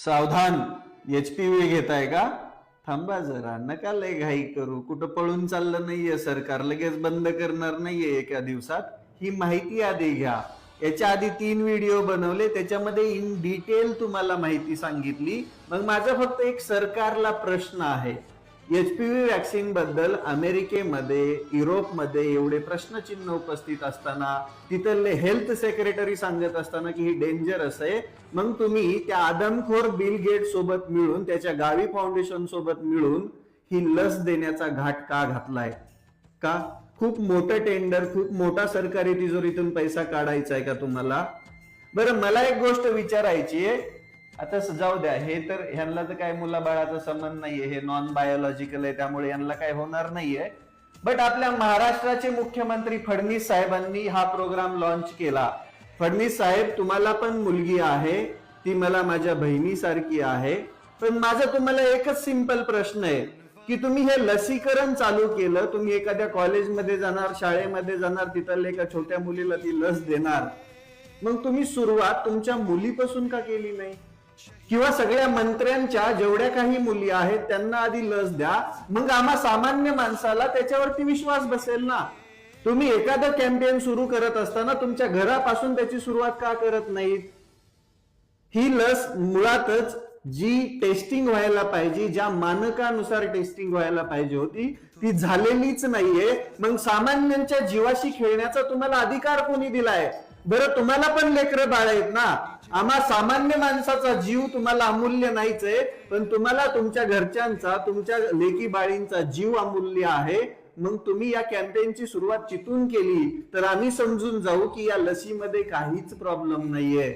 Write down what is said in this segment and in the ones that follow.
सावधान, HPV घेताय का? थांबा जरा, नका लय घाई करू. कुठं पळून चाललं नाहीये सरकार, लगेच बंद करणार नाहीये एका दिवसात. ही माहिती आधी घ्या. याच्या आधी 3 व्हिडिओ बनवले, त्याच्यामध्ये इन डिटेल तुम्हाला माहिती सांगितली. मग माझा फक्त एक सरकारला प्रश्न आहे, HPV वॅक्सिन बद्दल अमेरिकेमध्ये, युरोपमध्ये एवढे प्रश्नचिन्ह उपस्थित असताना, तिथले हेल्थ सेक्रेटरी सांगत असताना की ही डेंजरस आहे, मग तुम्ही त्या आदमखोर बिल गेट सोबत मिळून, त्याच्या गावी फाउंडेशन सोबत मिळून ही लस देण्याचा घाट का घातलाय? का? खूप मोठं टेंडर, खूप मोठा सरकारी तिजोरीतून पैसा काढायचा आहे का तुम्हाला? बरं, मला एक गोष्ट विचारायची आहे. आता जाऊ द्या, हे तर ह्यांना तर काय मुलाबाळाचा संबंध नाहीये, हे नॉन बायोलॉजिकल आहे, त्यामुळे यांना काय होणार नाहीये. बट आपल्या महाराष्ट्राचे मुख्यमंत्री फडणवीस साहेबांनी हा प्रोग्राम लॉन्च केला. फडणवीस साहेब, तुम्हाला पण मुलगी आहे, ती मला माझ्या बहिणीसारखी आहे. पण माझा तुम्हाला एकच सिंपल प्रश्न आहे की तुम्ही हे लसीकरण चालू केलं, तुम्ही एखाद्या कॉलेजमध्ये जाणार, शाळेमध्ये जाणार, तिथल्या एका छोट्या मुलीला ती लस देणार, मग तुम्ही सुरुवात तुमच्या मुलीपासून का केली नाही? किंवा सगळ्या मंत्र्यांच्या जेवढ्या काही मुली आहेत त्यांना आधी लस द्या, मग आम्हा सामान्य माणसाला त्याच्यावरती विश्वास बसेल ना. तुम्ही एखादं कॅम्पेन सुरू करत असताना तुमच्या घरापासून त्याची सुरुवात का करत नाहीत? ही लस मुळातच जी टेस्टिंग व्हायला पाहिजे, ज्या मानकानुसार टेस्टिंग व्हायला पाहिजे होती, ती झालेलीच नाहीये. मग सामान्यांच्या जीवाशी खेळण्याचा तुम्हाला अधिकार कोणी दिलाय? बरं, तुम्हाला पण लेकरं बाळ आहेत ना. आम्हा सामान्य माणसाचा जीव तुम्हाला अमूल्य नाहीच आहे, पण तुम्हाला तुमच्या घरच्यांचा, तुमच्या लेकी बाळींचा जीव अमूल्य आहे. मग तुम्ही या कॅम्पेनची सुरुवात चितून केली तर आम्ही समजून जाऊ की या लसीमध्ये काहीच प्रॉब्लेम नाहीये.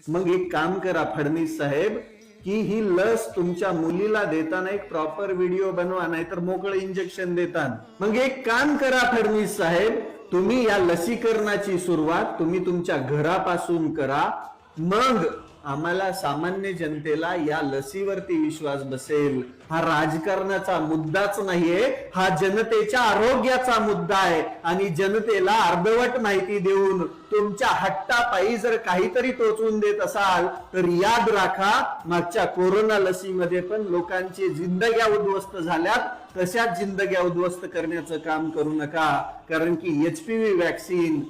मग एक काम करा फडणवीस साहेब, की ही लस तुमच्या मुलीला देताना एक प्रॉपर व्हिडिओ बनवा, नाहीतर मोकळं इंजेक्शन देताना. मग एक काम करा फडणवीस साहेब, तुम्ही या लसीकरणाची सुरुवात तुम्ही तुमच्या घरापासून करा. मग आम्हाला सामान्य जनतेला या लसीवरती विश्वास बसेल. हा राजकारणाचा मुद्दाच नाहीये, हा जनतेच्या आरोग्याचा मुद्दा आहे. आणि जनतेला अर्धवट माहिती देऊन तुमच्या हट्टापायी जर काहीतरी टोचवून देत असाल तर याद राखा, मागच्या कोरोना लसीमध्ये पण लोकांची जिंदग्या उद्ध्वस्त झाल्यात. तशाच जिंदग्या उद्ध्वस्त करण्याचं काम करू नका, कारण की HPV वॅक्सिन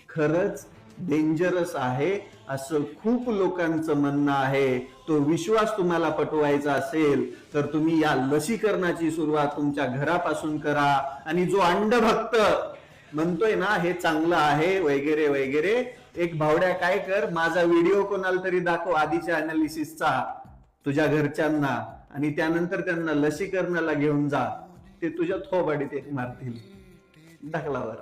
खरंच डेंजरस आहे असं खूप लोकांचं म्हणणं आहे. तो विश्वास तुम्हाला पटवायचा असेल तर तुम्ही या लसीकरणाची सुरुवात तुमच्या घरापासून करा. आणि जो अंधभक्त म्हणतोय ना हे चांगलं आहे वगैरे वगैरे, एक भावड्या काय कर, माझा व्हिडिओ कोणाला तरी दाखव आधीच्या अनालिसिसचा तुझ्या घरच्यांना, आणि त्यानंतर त्यांना लसीकरणाला घेऊन जा. ते तुझ्या थोबाडीत एक मारतील ढकलावर.